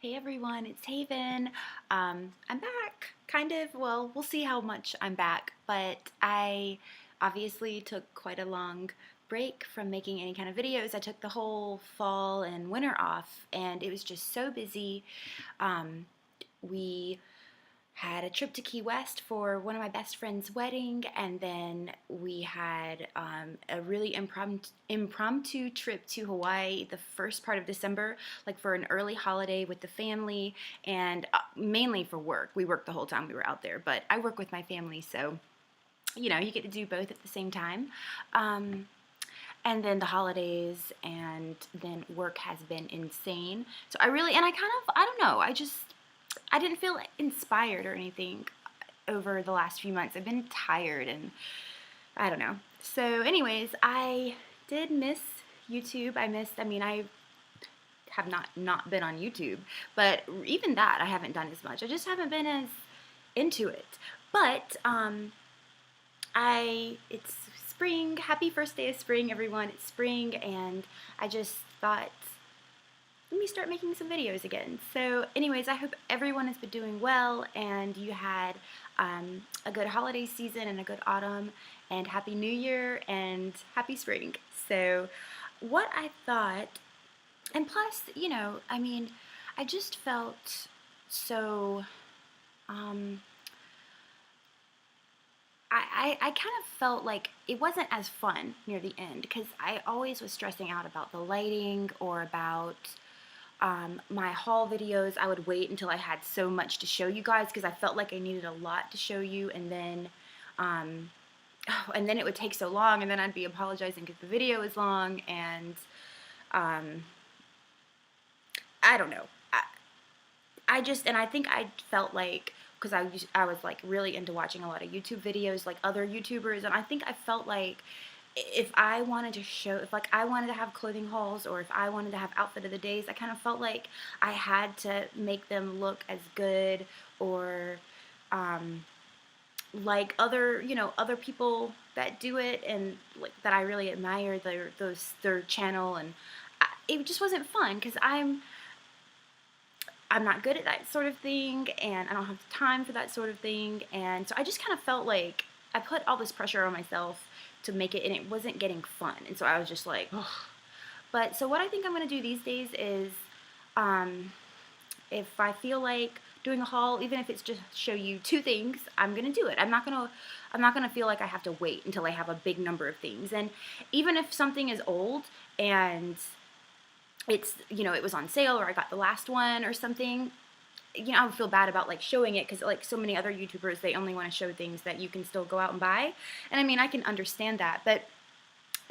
Hey everyone, it's Haven. I'm back, kind of. Well, we'll see how much I'm back, but I obviously took quite a long break from making any kind of videos. I took the whole fall and winter off, and it was just so busy. We had a trip to Key West for one of my best friend's wedding, and then we had a really impromptu trip to Hawaii the first part of December, like for an early holiday with the family, and mainly for work. We worked the whole time we were out there, but I work with my family, so you get to do both at the same time. Um, and then the holidays and then work has been insane. So I kind of, I don't know, I didn't feel inspired or anything over the last few months. I've been tired and I don't know. So, anyways, I did miss YouTube. I have not been on YouTube, but even that I haven't done as much. I just haven't been as into it. But it's spring. Happy first day of spring, everyone. It's spring, and I just thought, let me start making some videos again. So anyways, I hope everyone has been doing well and you had a good holiday season and a good autumn, and happy new year and happy spring. So what I thought, and plus, I just felt so, um, I kind of felt like it wasn't as fun near the end because I always was stressing out about the lighting or about my haul videos. I would wait until I had so much to show you guys because I felt like I needed a lot to show you, um, and then it would take so long, and then I'd be apologizing because the video is long, and um, I don't know. And I think I felt like, because I was like really into watching a lot of YouTube videos, like other YouTubers, and I think I felt like if I wanted to show, if like I wanted to have clothing hauls or if I wanted to have outfit of the days, I kind of felt like I had to make them look as good or um, like other people that do it and like that I really admire their channel, and it just wasn't fun because I'm not good at that sort of thing, and I don't have time for that sort of thing, and so I just kind of felt like I put all this pressure on myself to make it, and it wasn't getting fun, and so I was just like, ugh. But so what I think I'm gonna do these days is, um, if I feel like doing a haul, even if it's just show you two things, I'm gonna do it. I'm not gonna feel like I have to wait until I have a big number of things, and even if something is old and it was on sale or I got the last one or something, I would feel bad about like showing it because like so many other YouTubers, they only want to show things that you can still go out and buy. And I mean, I can understand that, but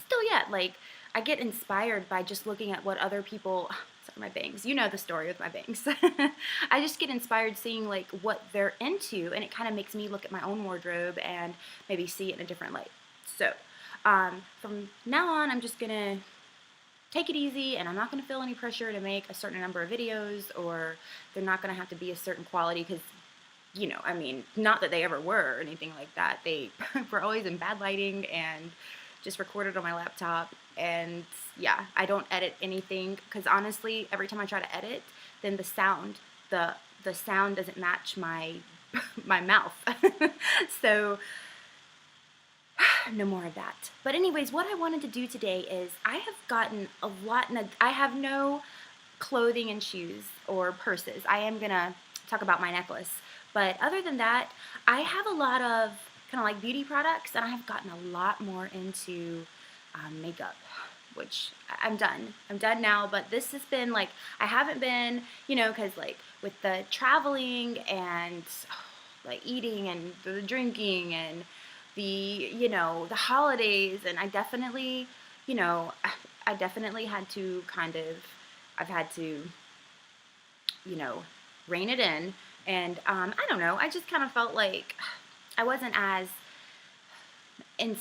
still, yeah, like I get inspired by just looking at what other people, sorry, my bangs, you know the story with my bangs. I just get inspired seeing like what they're into, and it kind of makes me look at my own wardrobe and maybe see it in a different light. So from now on, I'm just gonna take it easy, and I'm not going to feel any pressure to make a certain number of videos, or they're not going to have to be a certain quality because, not that they ever were or anything like that. They were always in bad lighting and just recorded on my laptop. And yeah, I don't edit anything because honestly, every time I try to edit, then the sound doesn't match my my mouth. So no more of that. But anyways, what I wanted to do today is I have gotten a lot, I have no clothing and shoes or purses. I am gonna talk about my necklace. But other than that, I have a lot of kind of like beauty products, and I have gotten a lot more into makeup, which I'm done. I'm done now, but this has been like, I haven't been, because like with the traveling and like eating and the drinking and the holidays, and you know I definitely had to I've had to you know rein it in, and I don't know, I just kind of felt like I wasn't as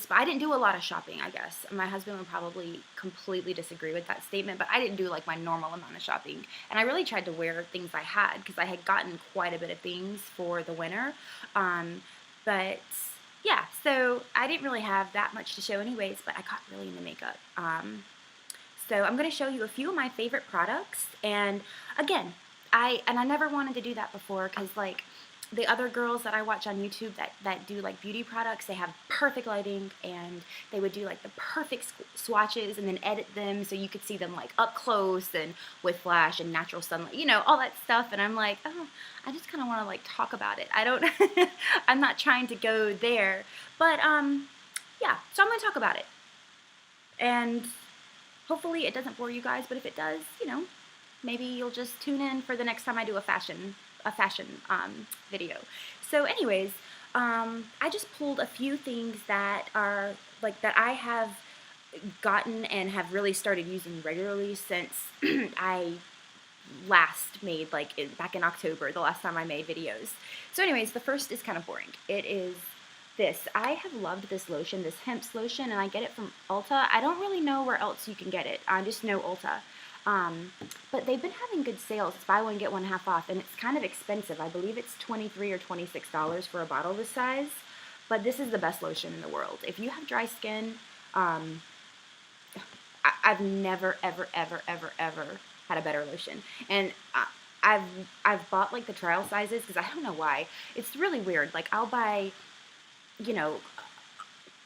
I didn't do a lot of shopping, I guess. My husband would probably completely disagree with that statement, but I didn't do like my normal amount of shopping, and I really tried to wear things I had because I had gotten quite a bit of things for the winter, but yeah, so I didn't really have that much to show anyways, but I got really into makeup. So I'm going to show you a few of my favorite products, and again, I never wanted to do that before because like the other girls that I watch on YouTube that do like beauty products, they have perfect lighting and they would do like the perfect swatches and then edit them so you could see them like up close and with flash and natural sunlight, you know, all that stuff. And I'm like, oh, I just kind of want to like talk about it. I don't, I'm not trying to go there, but yeah. So I'm gonna talk about it, and hopefully it doesn't bore you guys. But if it does, you know, maybe you'll just tune in for the next time I do a fashion video. So anyways, I just pulled a few things that are like that I have gotten and have really started using regularly since I last made back in October, the last time I made videos. So anyways, the first is kind of boring. It is this. I have loved this lotion, this Hempz lotion, and I get it from Ulta. I don't really know where else you can get it. I just know Ulta. But they've been having good sales. It's buy one, get one half off, and it's kind of expensive. I believe it's $23 or $26 for a bottle this size, but this is the best lotion in the world. If you have dry skin, I've never, ever, ever, ever, ever had a better lotion. And I've bought like the trial sizes because I don't know why. It's really weird. Like I'll buy, you know,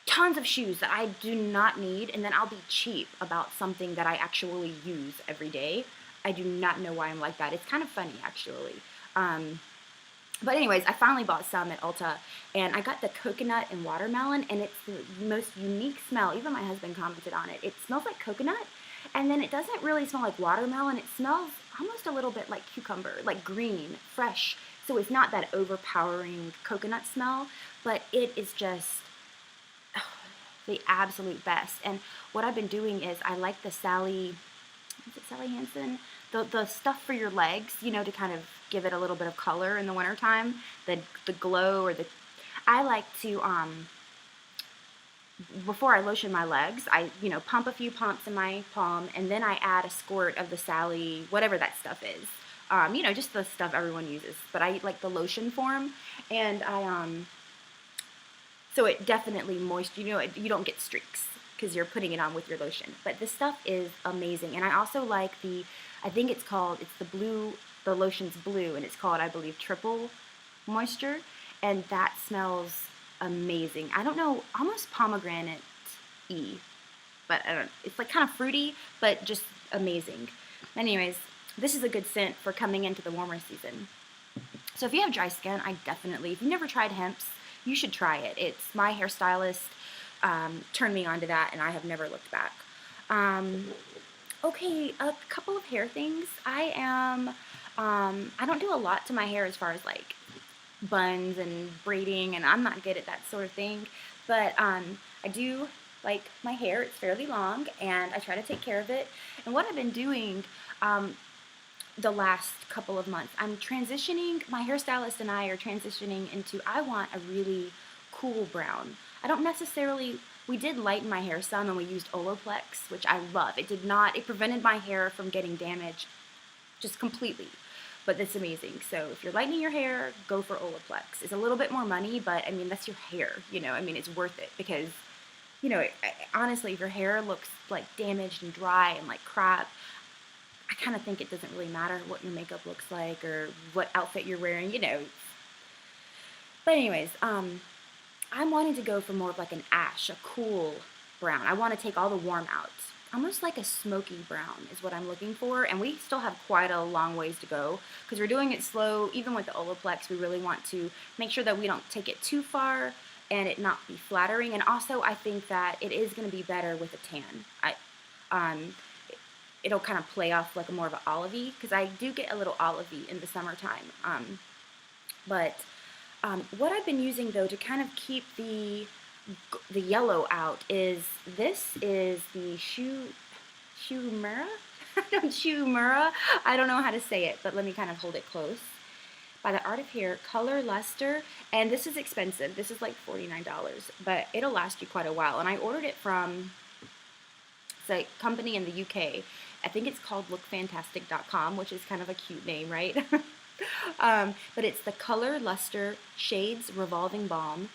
tons of shoes that I do not need, and then I'll be cheap about something that I actually use every day. I do not know why I'm like that. It's kind of funny, actually. But anyways, I finally bought some at Ulta, and I got the coconut and watermelon, and it's the most unique smell. Even my husband commented on it. It smells like coconut, and then it doesn't really smell like watermelon. It smells almost a little bit like cucumber, like green, fresh. So it's not that overpowering coconut smell, but it is just the absolute best. And what I've been doing is I like the Sally Hansen? The stuff for your legs, you know, to kind of give it a little bit of color in the wintertime, the glow or the, I like to, before I lotion my legs, I, you know, pump a few pumps in my palm, and then I add a squirt of the Sally, whatever that stuff is. You know, just the stuff everyone uses, but I like the lotion form, and so it definitely you know, you don't get streaks because you're putting it on with your lotion. But this stuff is amazing. And I also like I think it's the blue, the lotion's blue, and it's called, I believe, Triple Moisture. And that smells amazing. I don't know, almost pomegranate-y, but I don't, it's like kind of fruity, but just amazing. Anyways, this is a good scent for coming into the warmer season. So if you have dry skin, if you've never tried Hempz, you should try it. It's my hairstylist turned me on to that, and I have never looked back. Okay, a couple of hair things. I don't do a lot to my hair as far as like buns and braiding, and I'm not good at that sort of thing, but I do like my hair. It's fairly long, and I try to take care of it. And what I've been doing the last couple of months, my hairstylist and I are transitioning into, I want a really cool brown. I don't necessarily, we did lighten my hair some, and we used Olaplex, which I love. It prevented my hair from getting damaged just completely, but it's amazing. So if you're lightening your hair, go for Olaplex. It's a little bit more money, but I mean, that's your hair, you know, I mean, it's worth it because, you know, honestly, if your hair looks like damaged and dry and like crap, I kind of think it doesn't really matter what your makeup looks like or what outfit you're wearing, you know. But anyways, I'm wanting to go for more of like an ash, a cool brown. I want to take all the warm out. Almost like a smoky brown is what I'm looking for, and we still have quite a long ways to go because we're doing it slow. Even with the Olaplex, we really want to make sure that we don't take it too far and it not be flattering. And also, I think that it is going to be better with a tan. It'll kind of play off like more of an olivey, because I do get a little olivey in the summertime. But what I've been using though to kind of keep the yellow out is the Shu Uemura. I don't know how to say it, but let me kind of hold it close. By the Art of Hair Color Luster, and this is expensive. This is like $49, but it'll last you quite a while. And I ordered it from a company in the UK. I think it's called lookfantastic.com, which is kind of a cute name, right? But it's the Color Luster Shades Revolving Balm,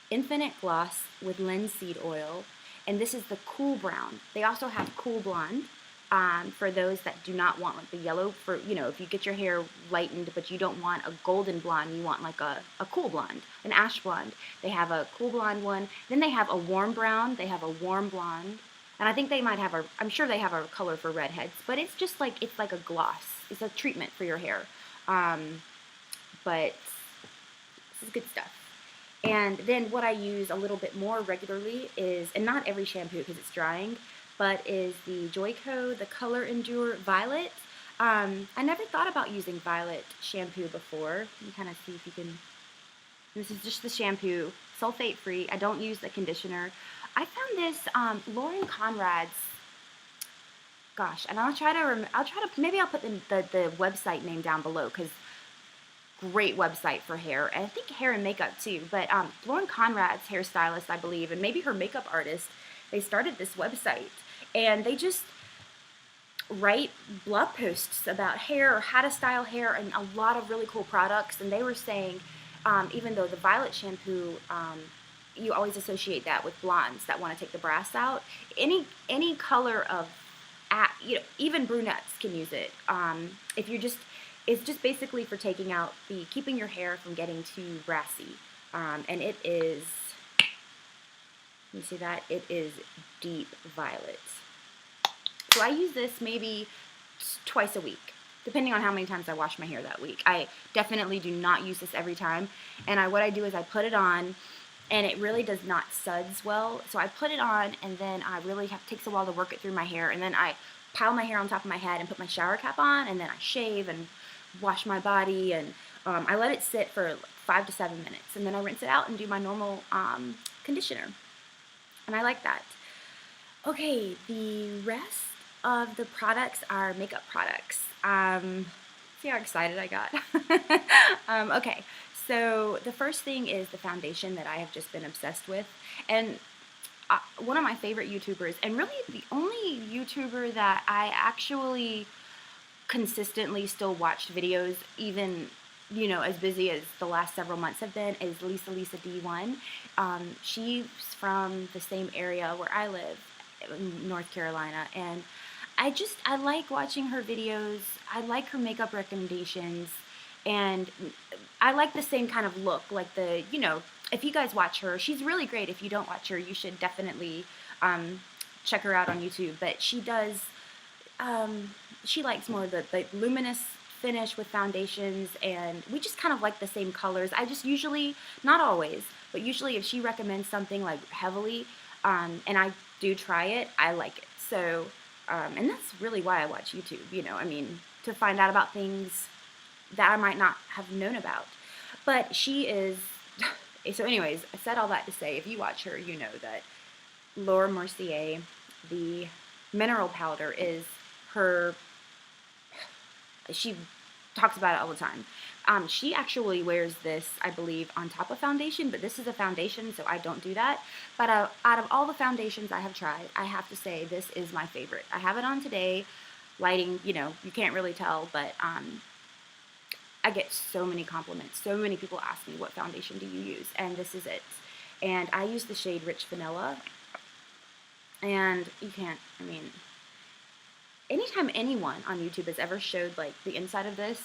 Infinite Gloss with Linseed Oil, and this is the Cool Brown. They also have Cool Blonde, for those that do not want like the yellow, for, you know, if you get your hair lightened but you don't want a golden blonde, you want like a cool blonde, an ash blonde. They have a cool blonde one. Then they have a warm brown. They have a warm blonde. And I think they might have a, I'm sure they have a color for redheads, but it's just like, it's like a gloss. It's a treatment for your hair. But this is good stuff. And then what I use a little bit more regularly is, and not every shampoo because it's drying, but is the Joico, the Color Endure Violet. I never thought about using violet shampoo before. You kind of see if you can, this is just the shampoo, sulfate free. I don't use the conditioner. I found this Lauren Conrad's, gosh, and I'll try to, maybe I'll put the website name down below, because great website for hair, and I think hair and makeup too. But Lauren Conrad's hairstylist, I believe, and maybe her makeup artist, they started this website, and they just write blog posts about hair, how to style hair, and a lot of really cool products. And they were saying, even though the violet shampoo, you always associate that with blondes that want to take the brass out. Any color of, you know, even brunettes can use it. If you're just, it's just basically for taking out keeping your hair from getting too brassy. And it is, you see that? It is deep violet. So I use this maybe twice a week, depending on how many times I wash my hair that week. I definitely do not use this every time. And what I do is I put it on, and it really does not suds well. So I put it on, and then I really takes a while to work it through my hair, and then I pile my hair on top of my head and put my shower cap on, and then I shave and wash my body, and I let it sit for 5 to 7 minutes, and then I rinse it out and do my normal conditioner, and I like that. Okay, the rest of the products are makeup products. See how excited I got? Okay, so the first thing is the foundation that I have just been obsessed with, and one of my favorite YouTubers, and really the only YouTuber that I actually consistently still watched videos, even, you know, as busy as the last several months have been, is Lisa D1. She's from the same area where I live, in North Carolina, and I like watching her videos. I like her makeup recommendations, and I like the same kind of look, like the, you know, if you guys watch her, she's really great. If you don't watch her, you should definitely check her out on YouTube. But she does, she likes more of the luminous finish with foundations, and we just kind of like the same colors. I just usually, not always, but usually if she recommends something like heavily, and I do try it, I like it. So, and that's really why I watch YouTube, you know, I mean, to find out about things that I might not have known about. But she is, so anyways, I said all that to say, if you watch her, you know that Laura Mercier, the mineral powder, is her, she talks about it all the time. She actually wears this, I believe, on top of foundation, but this is a foundation, so I don't do that. But out of all the foundations I have tried, I have to say this is my favorite. I have it on today. Lighting, you know, you can't really tell, but I get so many compliments. So many people ask me, what foundation do you use? And this is it. And I use the shade Rich Vanilla. And you can't, I mean, anytime anyone on YouTube has ever showed like the inside of this,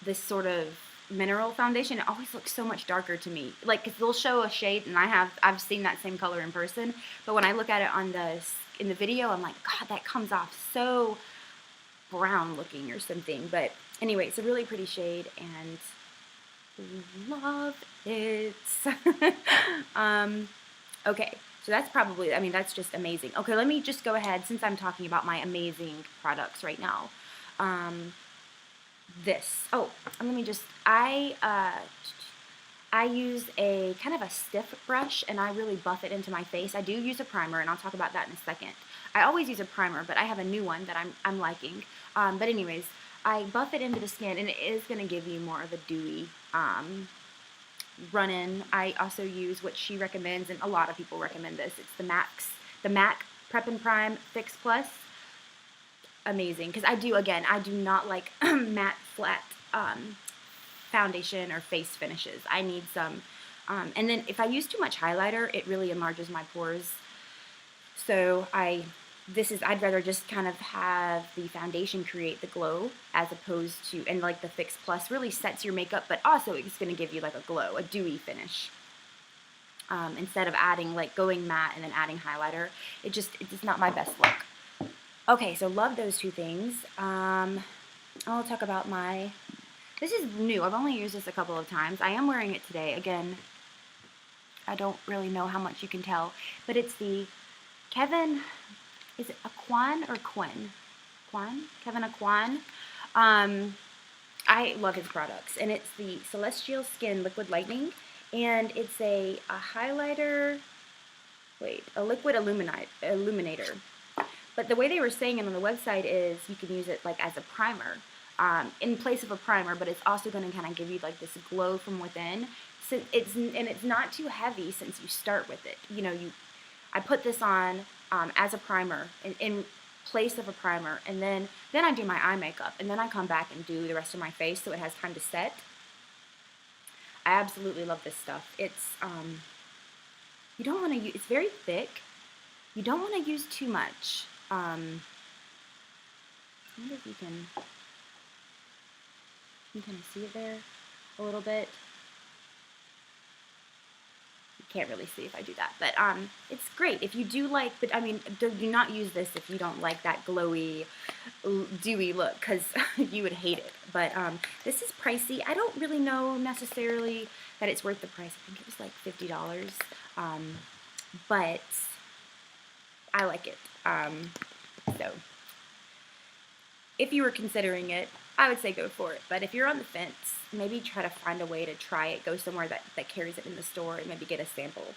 this sort of mineral foundation, it always looks so much darker to me. Like, 'cause they'll show a shade, and I've seen that same color in person, but when I look at it in the video, I'm like, God, that comes off so brown looking or something. But anyway, it's a really pretty shade, and love it. Okay, so that's probably, I mean, that's just amazing. Okay, let me just go ahead, since I'm talking about my amazing products right now. Let me just, I use a kind of a stiff brush, and I really buff it into my face. I do use a primer, and I'll talk about that in a second. I always use a primer, but I have a new one that I'm liking. But anyways, I buff it into the skin, and it is going to give you more of a dewy run-in. I also use what she recommends, and a lot of people recommend this. It's the MAC Prep and Prime Fix Plus. Amazing, because I do not like matte flat foundation or face finishes. I need some, and then if I use too much highlighter, it really enlarges my pores. So I I'd rather just kind of have the foundation create the glow as opposed to, and like the Fix Plus really sets your makeup, but also it's going to give you like a glow, a dewy finish. Instead of adding, like going matte and then adding highlighter. It's just not my best look. Okay, so love those two things. I'll talk about this is new. I've only used this a couple of times. I am wearing it today. Again, I don't really know how much you can tell, but it's the Kevin, is it Aquan or Quinn? Quan? Kevin Aquan. I love his products, and it's the Celestial Skin Liquid Lightening, and it's a highlighter, a liquid illuminator. But the way they were saying it on the website is you can use it like as a primer, in place of a primer, but it's also going to kind of give you like this glow from within. So it's not too heavy since you start with it. You know, I put this on as a primer in place of a primer, and then I do my eye makeup, and then I come back and do the rest of my face so it has time to set. I absolutely love this stuff. It's you don't want to use, it's very thick. You don't want to use too much. I wonder if you can kind of see it there a little bit. Can't really see if I do that, but it's great if you do like, but I mean, do not use this if you don't like that glowy, dewy look, because you would hate it. But this is pricey. I don't really know necessarily that it's worth the price. I think it was like $50, but I like it. So if you were considering it, I would say go for it. But if you're on the fence, maybe try to find a way to try it. Go somewhere that carries it in the store and maybe get a sample.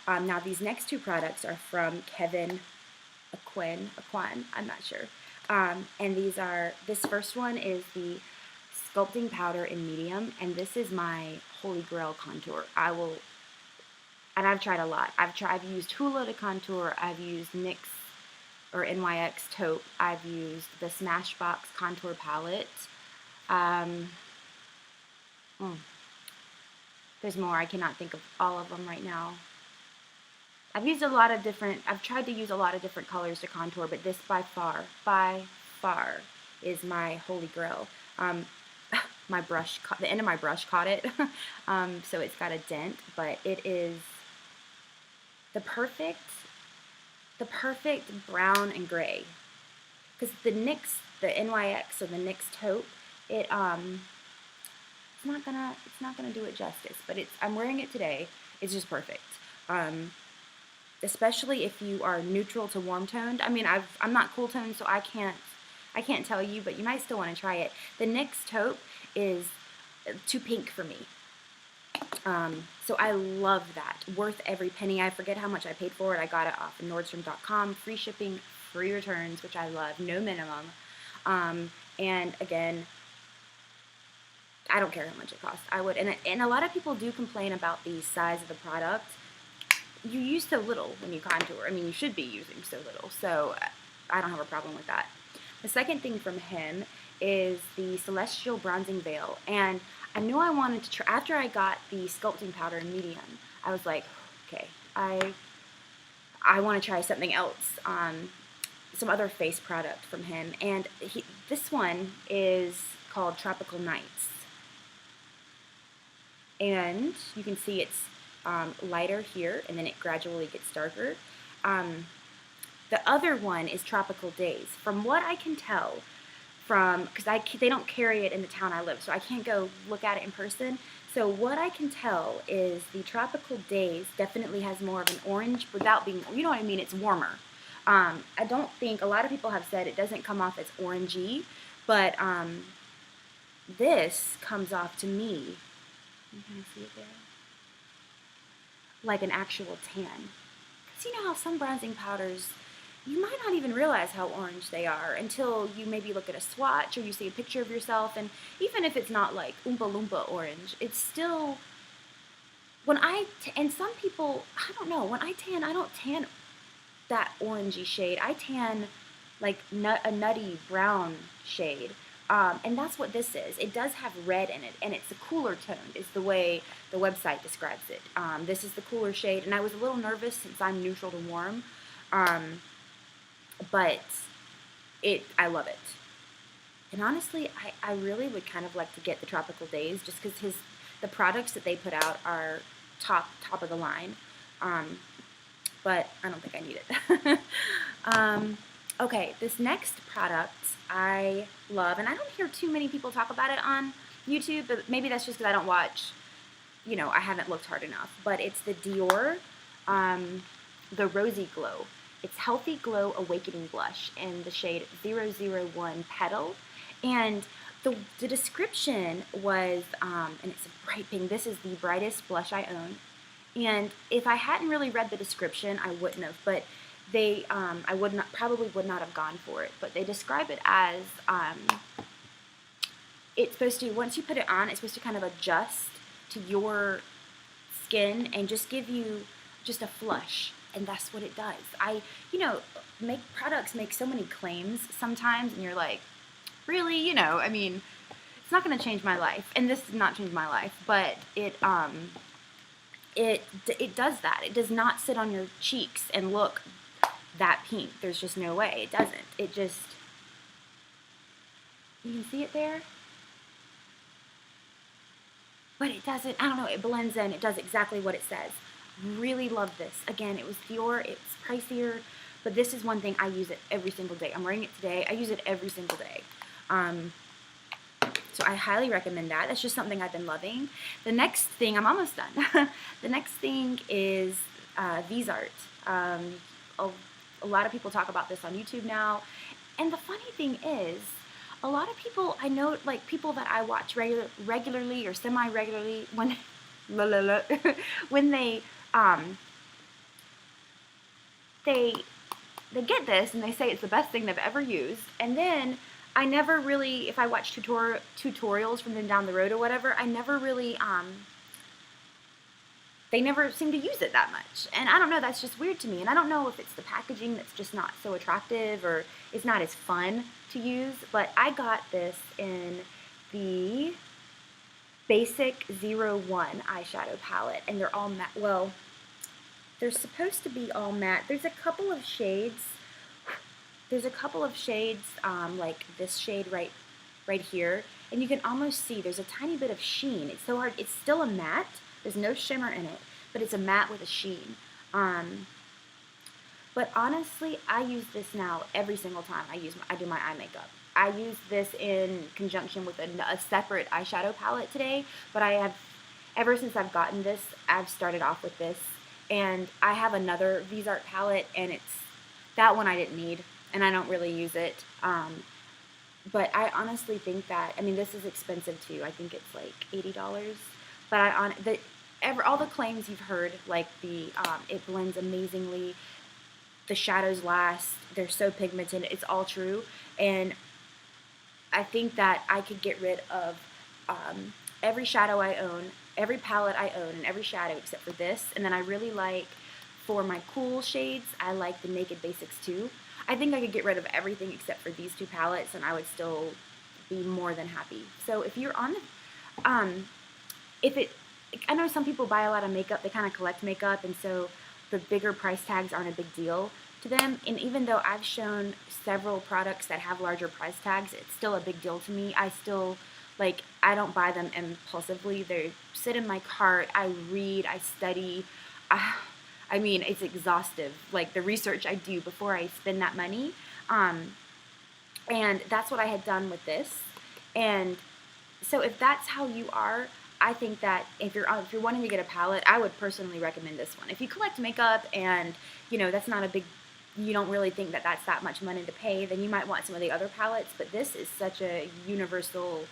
Now these next two products are from Kevin Aquan, I'm not sure. And this first one is the Sculpting Powder in Medium, and this is my holy grail contour. And I've tried a lot. I've used Hoola to contour, I've used NYX or NYX taupe, I've used the Smashbox contour palette. There's more. I cannot think of all of them right now. I've tried to use a lot of different colors to contour, but this by far is my holy grail. The end of my brush caught it, so it's got a dent, but it is the perfect brown and gray. Because the NYX or the NYX taupe, it's not gonna do it justice. But I'm wearing it today. It's just perfect. Especially if you are neutral to warm toned. I mean, I'm not cool toned, so I can't tell you, but you might still want to try it. The NYX taupe is too pink for me. So I love that. Worth every penny. I forget how much I paid for it. I got it off of Nordstrom.com. Free shipping, free returns, which I love. No minimum. And again, I don't care how much it costs. I would, and a lot of people do complain about the size of the product. You use so little when you contour. I mean, you should be using so little. So I don't have a problem with that. The second thing from him is the Celestial Bronzing Veil, and I knew I wanted to try. After I got the Sculpting Powder in Medium, I was like, okay, I want to try something else, some other face product from him, and this one is called Tropical Nights, and you can see it's lighter here, and then it gradually gets darker. The other one is Tropical Days. From what I can tell, because they don't carry it in the town I live, so I can't go look at it in person. So what I can tell is the Tropical Days definitely has more of an orange without being, you know what I mean, it's warmer. I don't think, a lot of people have said it doesn't come off as orangey, but this comes off to me, can I see it there? Like an actual tan. Because you know how some bronzing powders, you might not even realize how orange they are until you maybe look at a swatch or you see a picture of yourself, and even if it's not like Oompa Loompa orange, it's still, and some people, I don't know, when I tan, I don't tan that orangey shade. I tan like a nutty brown shade. And that's what this is. It does have red in it, and it's a cooler tone, is the way the website describes it. This is the cooler shade, and I was a little nervous since I'm neutral to warm. but I love it. And honestly, I really would kind of like to get the Tropical Days just because the products that they put out are top of the line. Um, but I don't think I need it. Okay, this next product I love, and I don't hear too many people talk about it on YouTube, but maybe that's just because I don't watch, I haven't looked hard enough. But it's the Dior, um, the Rosy Glow. It's Healthy Glow Awakening Blush in the shade 001 Petal. And the description was, and it's a bright pink, this is the brightest blush I own. And if I hadn't really read the description, I wouldn't have. But I probably would not have gone for it. But they describe it as, it's supposed to, once you put it on, it's supposed to kind of adjust to your skin and just give you just a flush. And that's what it does. Products make so many claims sometimes, and you're like, really? I mean, it's not going to change my life. And this did not change my life, but it does that. It does not sit on your cheeks and look that pink. There's just no way. It doesn't. It just, you can see it there? But it doesn't, I don't know, it blends in. It does exactly what it says. Really love this. Again, it was Dior. It's pricier, but this is one thing I use it every single day. I'm wearing it today. I use it every single day. So I highly recommend that. That's just something I've been loving. The next thing, I'm almost done. The next thing is Vizart. A lot of people talk about this on YouTube now. And the funny thing is, a lot of people, I know, like people that I watch regularly or semi-regularly, when when they get this and they say it's the best thing they've ever used, and then I never really, if I watch tutorials from them down the road or whatever, I never really, they never seem to use it that much. And I don't know, that's just weird to me. And I don't know if it's the packaging that's just not so attractive or it's not as fun to use, but I got this in the Basic 01 eyeshadow palette, and they're all matte. Well, they're supposed to be all matte. There's a couple of shades. Like this shade right here, and you can almost see there's a tiny bit of sheen. It's so hard. It's still a matte. There's no shimmer in it, but it's a matte with a sheen. But honestly, I use this now every single time I do my eye makeup. I use this in conjunction with a separate eyeshadow palette today, but ever since I've gotten this, I've started off with this. And I have another Vizart palette, and that one I didn't need, and I don't really use it. But I honestly think that, I mean, this is expensive too. I think it's like $80. But all the claims you've heard, like it blends amazingly, the shadows last, they're so pigmented, it's all true. And I think that I could get rid of every shadow I own, every palette I own, and every shadow except for this. And then I really like, for my cool shades, I like the Naked Basics too. I think I could get rid of everything except for these two palettes, and I would still be more than happy. So if you're on I know some people buy a lot of makeup, they kind of collect makeup, and so the bigger price tags aren't a big deal to them. And even though I've shown several products that have larger price tags, it's still a big deal to me. I don't buy them impulsively. They sit in my cart, I read, I study. I mean, it's exhaustive, like the research I do before I spend that money. And that's what I had done with this. And so if that's how you are, I think that if you're wanting to get a palette, I would personally recommend this one. If you collect makeup and, that's not a big, you don't really think that that's that much money to pay, then you might want some of the other palettes. But this is such a universal,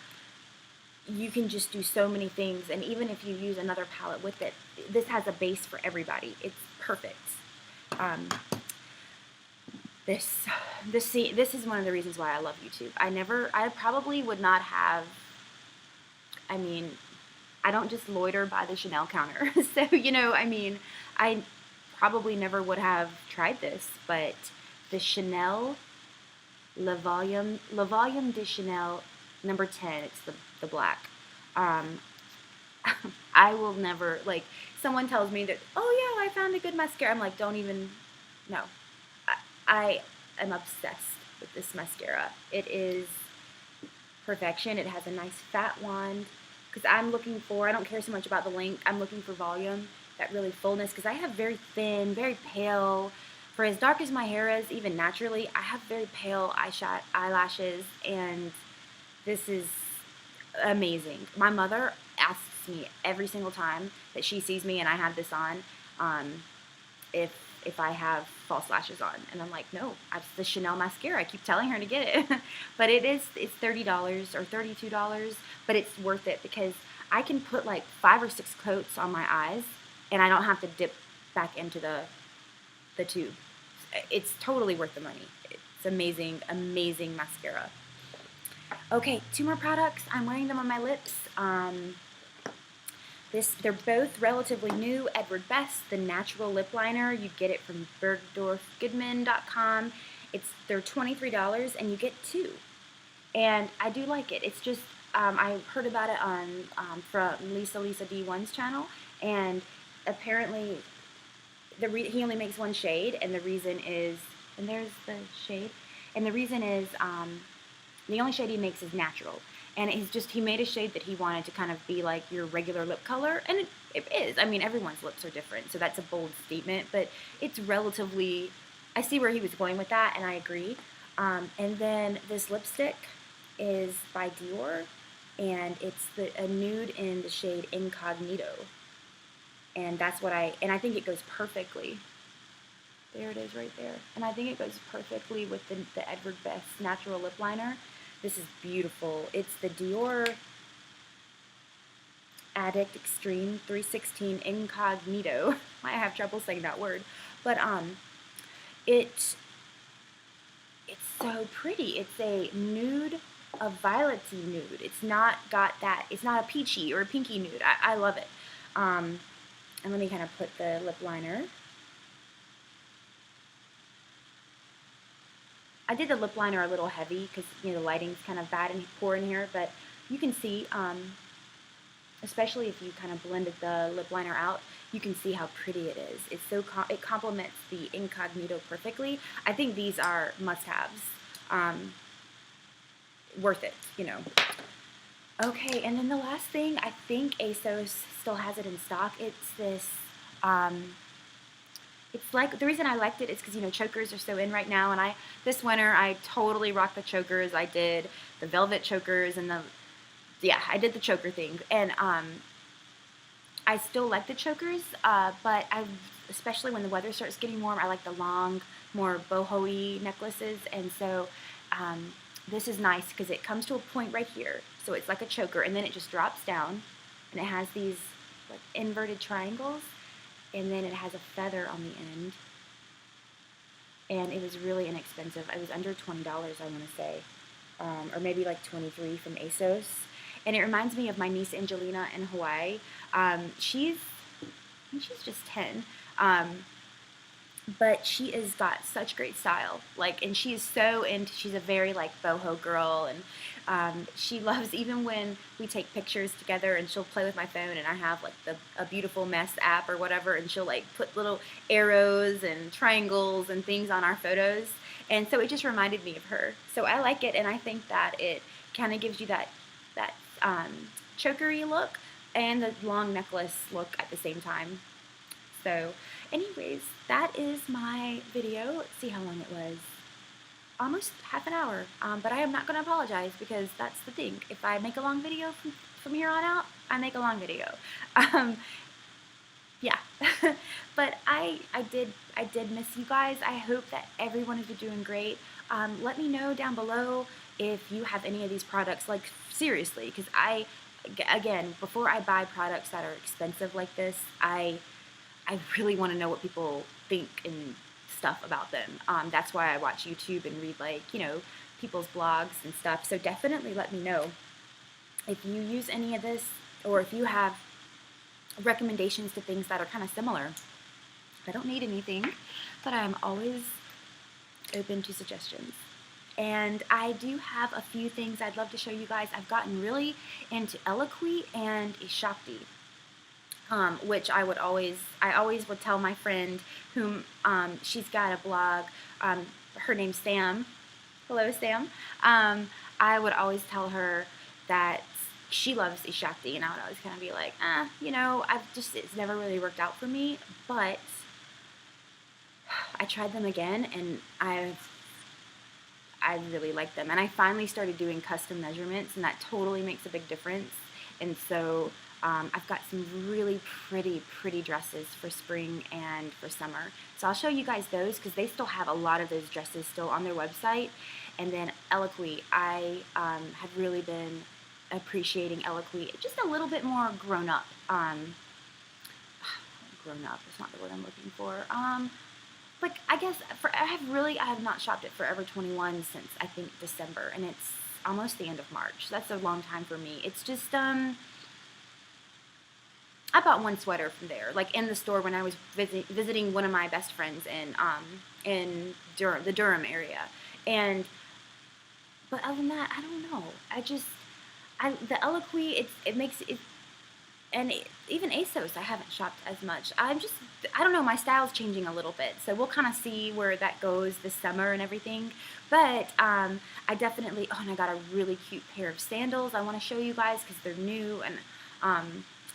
you can just do so many things. And even if you use another palette with it, this has a base for everybody. It's perfect. This is one of the reasons why I love YouTube. I probably would not have, I mean, I don't just loiter by the Chanel counter. So, I probably never would have tried this, but the Chanel Le Volume de Chanel number 10, it's the black. I will never, like, someone tells me that, oh yeah, I found a good mascara. I'm like, don't even, no. am obsessed with this mascara. It is perfection. It has a nice fat wand, because I'm looking for, I don't care so much about the length, I'm looking for volume, that really fullness, because I have very thin, very pale, for as dark as my hair is, even naturally, I have very pale eyelashes, and this is amazing. My mother asks me every single time that she sees me and I have this on, if I have false lashes on, and I'm like, no, it's the Chanel mascara. I keep telling her to get it, but it's $30 or $32, but it's worth it because I can put like 5 or 6 coats on my eyes, and I don't have to dip back into the tube. It's totally worth the money. It's amazing, amazing mascara. Okay, 2 more products. I'm wearing them on my lips. They're both relatively new. Edward Best, the natural lip liner. You get it from bergdorfgoodman.com. They're $23 and you get 2. And I do like it. It's just I heard about it on from Lisa D1's channel, and apparently he only makes 1 shade, and the reason is, and there's the shade, and the reason is the only shade he makes is natural. And he made a shade that he wanted to kind of be like your regular lip color. And it is. I mean, everyone's lips are different, so that's a bold statement. But it's relatively, I see where he was going with that, and I agree. And then this lipstick is by Dior, and it's a nude in the shade Incognito. And that's what I think it goes perfectly. There it is right there. And I think it goes perfectly with the Edward Best natural lip liner. This is beautiful. It's the Dior Addict Extreme 316 Incognito. I have trouble saying that word. But it's so pretty. It's a nude, a violety nude. It's not a peachy or a pinky nude. I love it. And let me kind of put the lip liner. I did the lip liner a little heavy because, you know, the lighting's kind of bad and poor in here, but you can see, especially if you kind of blended the lip liner out, you can see how pretty it is. It complements the Incognito perfectly. I think these are must-haves. Worth it, you know. Okay, and then the last thing, I think ASOS still has it in stock. It's this, it's like, the reason I liked it is because, you know, chokers are so in right now, and this winter, I totally rocked the chokers. I did the velvet chokers, and I did the choker thing, and I still like the chokers, but especially when the weather starts getting warm, I like the long, more boho-y necklaces, and so this is nice because it comes to a point right here, so it's like a choker, and then it just drops down, and it has these like inverted triangles, and then it has a feather on the end, and it was really inexpensive. It was under $20, I want to say, or maybe like 23 from ASOS, and it reminds me of my niece Angelina in Hawaii. She's just 10, but she has got such great style, like, and she is so into, she's a very like boho girl, and she loves, even when we take pictures together, and she'll play with my phone, and I have like a Beautiful Mess app or whatever, and she'll like put little arrows and triangles and things on our photos, and so it just reminded me of her. So I like it, and I think that it kind of gives you that chokery look and the long necklace look at the same time. So anyways, that is my video. Let's see how long it was. Almost half an hour, but I am not going to apologize, because that's the thing. If I make a long video from here on out, I make a long video. Yeah, but I did miss you guys. I hope that everyone is doing great. Let me know down below if you have any of these products, like seriously, because again, before I buy products that are expensive like this, I really want to know what people think and stuff about them. That's why I watch YouTube and read, like, you know, people's blogs and stuff. So definitely let me know if you use any of this, or if you have recommendations to things that are kind of similar. I don't need anything, but I'm always open to suggestions. And I do have a few things I'd love to show you guys. I've gotten really into Eloquii and Shakti. Which I always would tell my friend, whom she's got a blog, her name's Sam. Hello, Sam. I would always tell her that she loves Ishakti, and I would always kind of be like, it's never really worked out for me, but I tried them again, and I really like them. And I finally started doing custom measurements, and that totally makes a big difference. And so I've got some really pretty dresses for spring and for summer. So I'll show you guys those because they still have a lot of those dresses still on their website. And then Eloquii, I have really been appreciating Eloquii just a little bit more grown up. Grown up is not the word I'm looking for. Like, I guess I have not shopped at Forever 21 since I think December, and it's almost the end of March. So that's a long time for me. It's just I bought one sweater from there, like in the store when I was visiting one of my best friends in the Durham area, but other than that, I don't know. The Eloquii, it makes it. And even ASOS, I haven't shopped as much. I don't know, my style's changing a little bit. So we'll kind of see where that goes this summer and everything. But I definitely, and I got a really cute pair of sandals I want to show you guys because they're new. And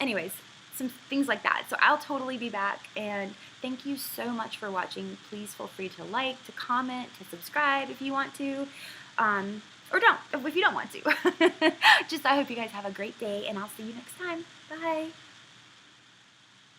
anyways, some things like that. So I'll totally be back. And thank you so much for watching. Please feel free to like, to comment, to subscribe if you want to. Or don't, if you don't want to. I hope you guys have a great day, and I'll see you next time. Bye.